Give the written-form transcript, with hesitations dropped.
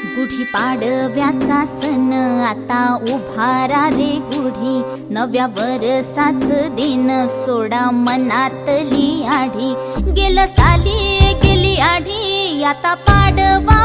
गुढी पाडव्याचा सण आता उभारा रे गुढी, नव्या वर्षाच दिन सोडा मनातली आढी। गेलं साली गेली आढी, आता पाडवा